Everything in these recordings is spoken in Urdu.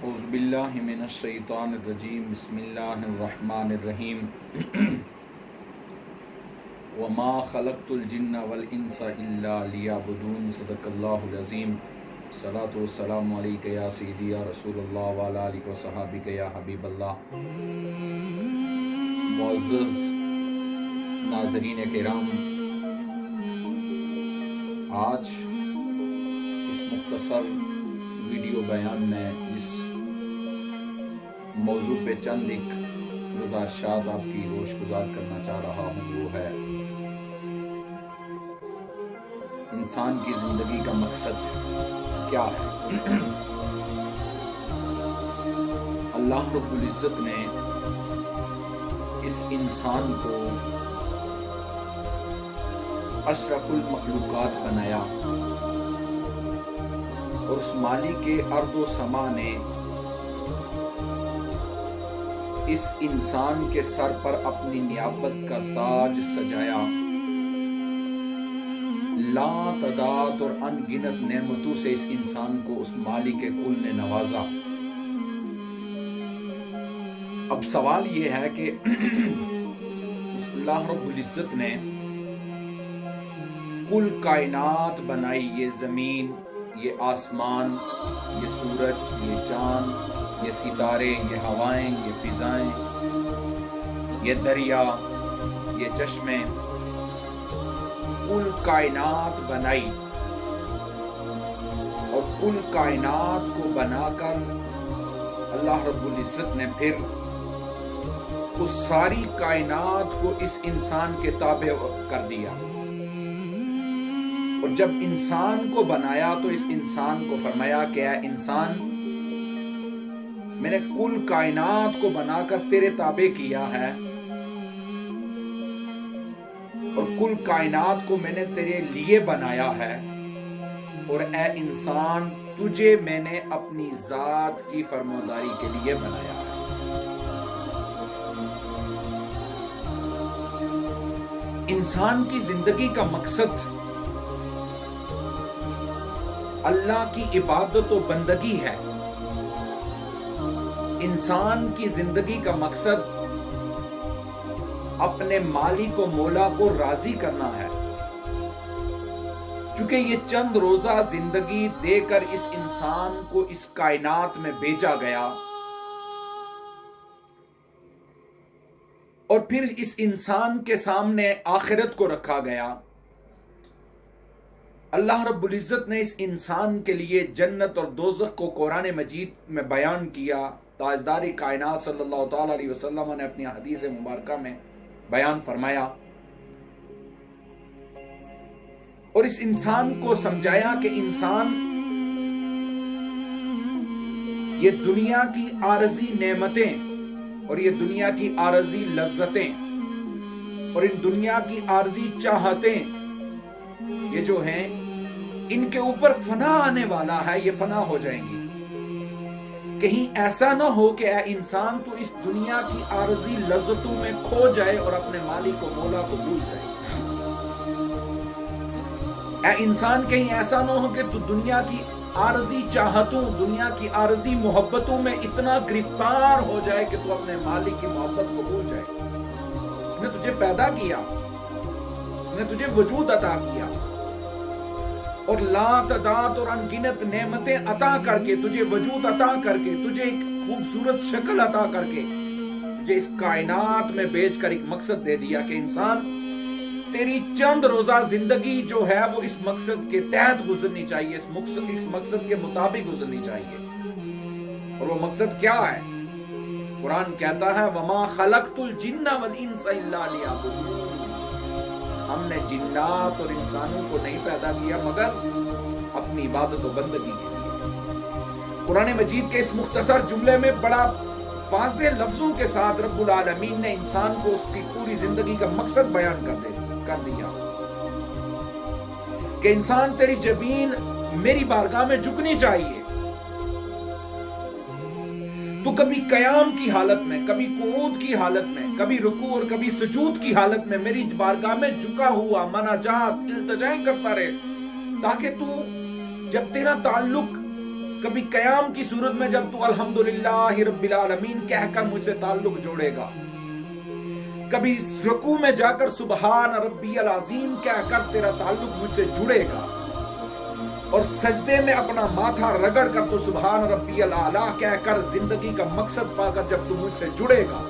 اعوذ باللہ من الشیطان الرجیم بسم اللہ الرحمن الرحیم وما خلقت الجن والانس الا لیعبدون صدق اللہ العظیم الصلاۃ والسلام علیک یا سیدی یا رسول اللہ وعلی آلہ وصحابہ یا حبیب اللہ۔ معزز ناظرین کرام، آج اس مختصر ویڈیو بیان میں اس موضوع پہ چند ایک گزارشات آپ کی روش گزار کرنا چاہ رہا ہوں۔ وہ ہے انسان کی زندگی کا مقصد کیا ہے۔ اللہ رب العزت نے اس انسان کو اشرف المخلوقات بنایا اور اس مالک ارض و سما نے اس انسان کے سر پر اپنی نیابت کا تاج سجایا، لا تعداد اور ان گنت نعمتوں سے اس انسان کو اس مالک کل نے نوازا۔ اب سوال یہ ہے کہ اللہ رب العزت نے کل کائنات بنائی، یہ زمین، یہ آسمان، یہ سورج، یہ چاند، یہ ستارے، یہ ہوائیں، یہ فضائیں، یہ دریا، یہ چشمے، کل کائنات بنائی، اور کل کائنات کو بنا کر اللہ رب العزت نے پھر اس ساری کائنات کو اس انسان کے تابع کر دیا۔ اور جب انسان کو بنایا تو اس انسان کو فرمایا کہ اے انسان، میں نے کل کائنات کو بنا کر تیرے تابع کیا ہے، اور کل کائنات کو میں نے تیرے لیے بنایا ہے، اور اے انسان، تجھے میں نے اپنی ذات کی فرمانبرداری کے لیے بنایا ہے۔ انسان کی زندگی کا مقصد اللہ کی عبادت و بندگی ہے۔ انسان کی زندگی کا مقصد اپنے مالک و مولا کو راضی کرنا ہے، کیونکہ یہ چند روزہ زندگی دے کر اس انسان کو اس کائنات میں بھیجا گیا، اور پھر اس انسان کے سامنے آخرت کو رکھا گیا۔ اللہ رب العزت نے اس انسان کے لیے جنت اور دوزخ کو قرآن مجید میں بیان کیا۔ تاجدار کائنات صلی اللہ تعالی علیہ وسلم نے اپنی حدیث مبارکہ میں بیان فرمایا، اور اس انسان کو سمجھایا کہ انسان یہ دنیا کی عارضی نعمتیں اور یہ دنیا کی عارضی لذتیں اور ان دنیا کی عارضی چاہتیں، یہ جو ہیں ان کے اوپر فنا آنے والا ہے، یہ فنا ہو جائیں گی۔ کہیں ایسا نہ ہو کہ اے انسان تو اس دنیا کی عارضی لذتوں میں کھو جائے اور اپنے مالک و مولا کو بھول جائے۔ اے انسان، کہیں ایسا نہ ہو کہ تو دنیا کی عارضی چاہتوں، دنیا کی عارضی محبتوں میں اتنا گرفتار ہو جائے کہ تو اپنے مالک کی محبت کو بھول جائے۔ اس نے تجھے پیدا کیا، اس نے تجھے وجود عطا کیا، اور لا تعداد اور انگنت نعمتیں عطا کر کے، تجھے وجود عطا کر کے، تجھے ایک خوبصورت شکل عطا کر کے تجھے اس کائنات میں بھیج کر ایک مقصد دے دیا کہ انسان، تیری چند روزہ زندگی جو ہے وہ اس مقصد کے تحت گزرنی چاہیے، اس مقصد کے مطابق گزرنی چاہیے۔ اور وہ مقصد کیا ہے؟ قرآن کہتا ہے وَمَا خَلَقْتُ الْجِنَّ وَالْإِنسَ إِلَّا لِيَعْبُدُونِ، ہم نے جنات اور انسانوں کو نہیں پیدا کیا مگر اپنی عبادت و بندگی کے لیے۔ قرآن مجید کے اس مختصر جملے میں بڑا واضح لفظوں کے ساتھ رب العالمین نے انسان کو اس کی پوری زندگی کا مقصد بیان کر دیا کہ انسان، تیری جبین میری بارگاہ میں جھکنی چاہیے۔ تو کبھی قیام کی حالت میں، کبھی قعود کی حالت میں، کبھی رکوع اور کبھی سجود کی حالت میں میری بارگاہ میں جھکا ہوا مناجات، التجائیں کرتا رہے، تاکہ تو جب تیرا تعلق کبھی قیام کی صورت میں جب تو الحمدللہ رب العالمین کہہ کر مجھ سے تعلق جوڑے گا، کبھی رکوع میں جا کر سبحان ربی العظیم کہہ کر تیرا تعلق مجھ سے جڑے گا، اور سجدے میں اپنا ماتھا رگڑ کر تو سبحان ربی الاعلیٰ کہہ کر زندگی کا مقصد پا کر جب تو مجھ سے جڑے گا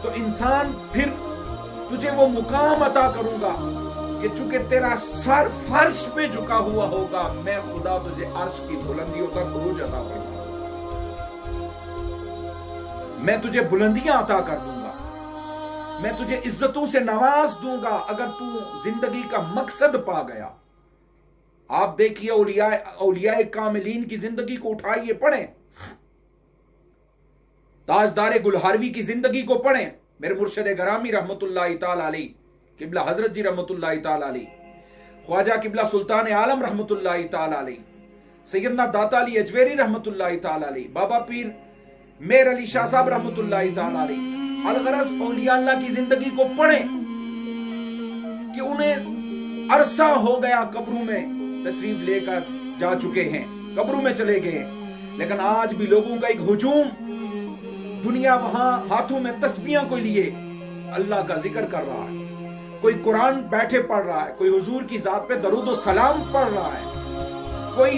تو انسان پھر تجھے وہ مقام عطا کروں گا کہ چونکہ تیرا سر فرش پہ جھکا ہوا ہوگا، میں خدا تجھے عرش کی بلندیوں تک عروج عطا کروں گا، میں تجھے بلندیاں عطا کر دوں گا، میں تجھے عزتوں سے نواز دوں گا اگر تو زندگی کا مقصد پا گیا۔ آپ دیکھیے اولیاء کاملین کی زندگی کو اٹھائیے پڑھیں، تاجدار گلہاروی کی زندگی کو پڑھیں، میرے مرشد گرامی رحمت اللہ تعالی علیہ قبلہ حضرت جی رحمت اللہ تعالی علیہ، خواجہ قبلہ سلطان عالم رحمت اللہ تعالی علیہ، سیدنا داتا علی اجویری رحمت اللہ تعالی علیہ، بابا پیر میر علی شاہ صاحب رحمت اللہ تعالی علیہ، الغرض اولیاء اللہ کی زندگی کو پڑھیں کہ انہیں عرصہ ہو گیا قبروں میں تشریف لے کر جا چکے ہیں، قبروں میں چلے گئے، لیکن آج بھی لوگوں کا ایک ہجوم، دنیا وہاں ہاتھوں میں تسبیحاں کو لیے اللہ کا ذکر کر رہا ہے، کوئی قرآن بیٹھے پڑھ رہا ہے، کوئی حضور کی ذات پہ درود و سلام پڑھ رہا ہے، کوئی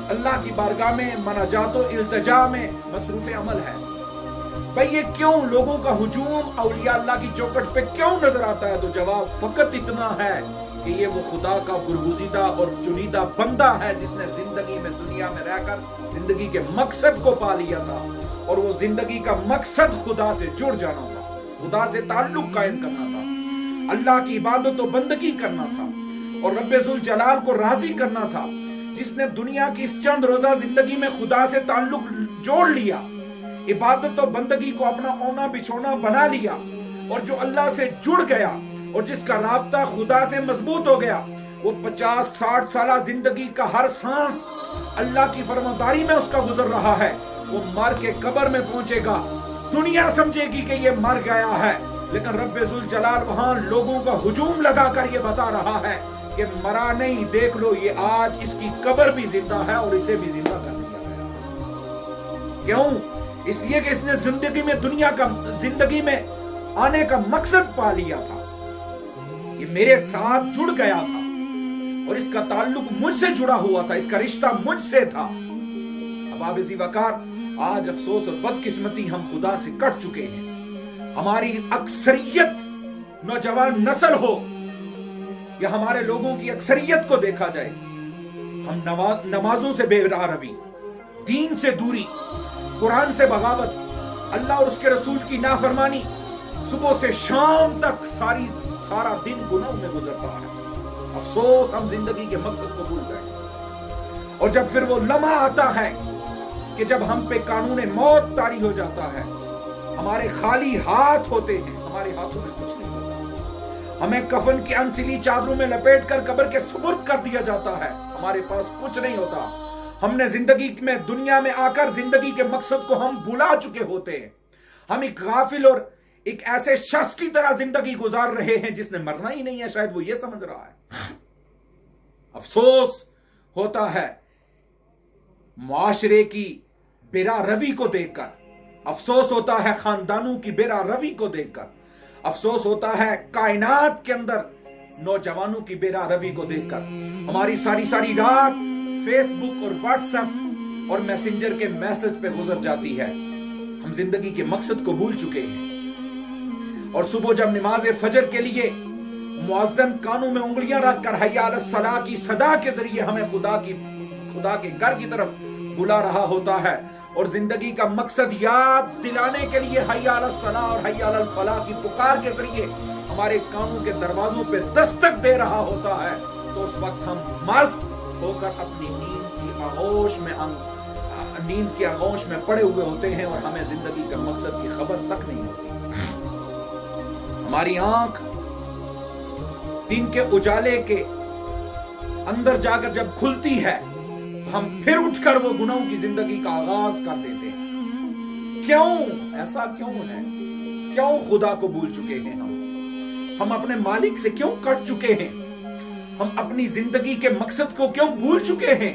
اللہ کی بارگاہ میں مناجات و التجا میں مصروف عمل ہے۔ بھئی یہ کیوں لوگوں کا ہجوم اولیاء اللہ کی چوکٹ پہ کیوں نظر آتا ہے؟ تو جواب فقط اتنا ہے کہ یہ وہ خدا کا برگزیدہ اور چنیدہ بندہ ہے جس نے زندگی میں دنیا میں رہ کر زندگی کے مقصد کو پا لیا تھا، اور وہ زندگی کا مقصد خدا سے جڑ جانا تھا، خدا سے تعلق قائم کرنا تھا، اللہ کی عبادت و بندگی کرنا تھا، اور رب ذوالجلال کو راضی کرنا تھا، جس نے دنیا کی اس چند روزہ زندگی میں خدا سے تعلق جوڑ لیا، عبادت و بندگی کو اپنا اونا بچھونا بنا لیا، اور جو اللہ سے جڑ گیا اور جس کا رابطہ خدا سے مضبوط ہو گیا، وہ 50-60 سالہ زندگی کا ہر سانس اللہ کی فرمانبرداری میں اس کا گزر رہا ہے، وہ مر کے قبر میں پہنچے گا، دنیا سمجھے گی کہ یہ مر گیا ہے، لیکن رب ذوالجلال وہاں لوگوں کا ہجوم لگا کر یہ بتا رہا ہے کہ مرا نہیں، دیکھ لو یہ آج اس کی قبر بھی زندہ ہے اور اسے بھی زندہ کر دیا گیا۔ کیوں؟ اس لیے کہ اس نے زندگی میں زندگی میں آنے کا مقصد پا لیا تھا، یہ میرے ساتھ جڑ گیا تھا اور اس کا تعلق مجھ سے جڑا ہوا تھا، اس کا رشتہ مجھ سے تھا۔ اب آپ اسی وقار آج افسوس اور بدقسمتی ہم خدا سے کٹ چکے ہیں، ہماری اکثریت نوجوان نسل ہو یا ہمارے لوگوں کی اکثریت کو دیکھا جائے، ہم نمازوں سے بے روی، دین سے دوری، قرآن سے بغاوت، اللہ اور اس کے رسول کی نافرمانی، صبح سے شام تک سارا دن گناہوں میں گزرتا ہے۔ افسوس ہم زندگی کے مقصد کو بھول گئے، اور جب پھر وہ لمحہ آتا ہے کہ جب ہم پہ قانون موت طاری ہو جاتا ہے، ہمارے خالی ہاتھ ہوتے ہیں، ہمارے ہاتھوں میں کچھ نہیں ہوتا، ہمیں کفن کی انسلی چادروں میں لپیٹ کر قبر کے سپرد کر دیا جاتا ہے، ہمارے پاس کچھ نہیں ہوتا، ہم نے زندگی میں دنیا میں آ کر زندگی کے مقصد کو ہم بھلا چکے ہوتے ہیں، ہم ایک غافل اور ایک ایسے شخص کی طرح زندگی گزار رہے ہیں جس نے مرنا ہی نہیں ہے، شاید وہ یہ سمجھ رہا ہے۔ افسوس ہوتا ہے معاشرے کی بیرا روی کو دیکھ کر، افسوس ہوتا ہے خاندانوں کی بیرا روی کو دیکھ کر، افسوس ہوتا ہے کائنات کے اندر نوجوانوں کی بیرا روی کو دیکھ کر۔ ہماری ساری رات فیس بک اور واٹس ایپ اور میسنجر کے میسج پہ گزر جاتی ہے، ہم زندگی کے مقصد کو بھول چکے ہیں، اور صبح جب نماز فجر کے لیے مؤذن کانوں میں انگلیاں رکھ کر حی علی الصلاۃ کی صدا کے ذریعے ہمیں خدا کے گھر کی طرف بلا رہا ہوتا ہے، اور زندگی کا مقصد یاد دلانے کے لیے حی علی الصلاۃ اور حی علی الفلاح کی پکار کے ذریعے ہمارے کانوں کے دروازوں پہ دستک دے رہا ہوتا ہے، تو اس وقت ہم مست ہو کر اپنی نیند کی آغوش میں پڑے ہوئے ہوتے ہیں، اور ہمیں زندگی کا مقصد کی خبر تک نہیں ہوتی۔ ہماری آنکھ دن کے اجالے کے اندر جا کر جب کھلتی ہے، ہم پھر اٹھ کر وہ گناہوں کی زندگی کا آغاز کر دیتے ہیں۔ کیوں ایسا کیوں ہے؟ کیوں خدا کو بھول چکے ہیں؟ ہم اپنے مالک سے کیوں کٹ چکے ہیں؟ ہم اپنی زندگی کے مقصد کو کیوں بھول چکے ہیں؟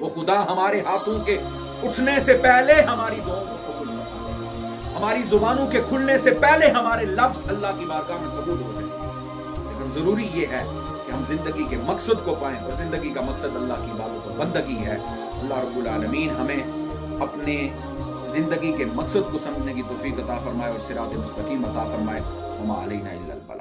وہ خدا ہمارے ہاتھوں کے اٹھنے سے پہلے ہماری دعاؤں کو قبول فرما دے، ہماری زبانوں کے کھلنے سے پہلے ہمارے لفظ اللہ کی بارگاہ میں قبول ہو جائیں۔ لیکن ضروری یہ ہے کہ ہم زندگی کے مقصد کو پائیں، اور زندگی کا مقصد اللہ کی عبادت و بندگی ہے۔ اللہ رب العالمین ہمیں اپنے زندگی کے مقصد کو سمجھنے کی توفیق عطا فرمائے اور صراط مستقیم عطا فرمائے۔ وما علینا الا البلاغ۔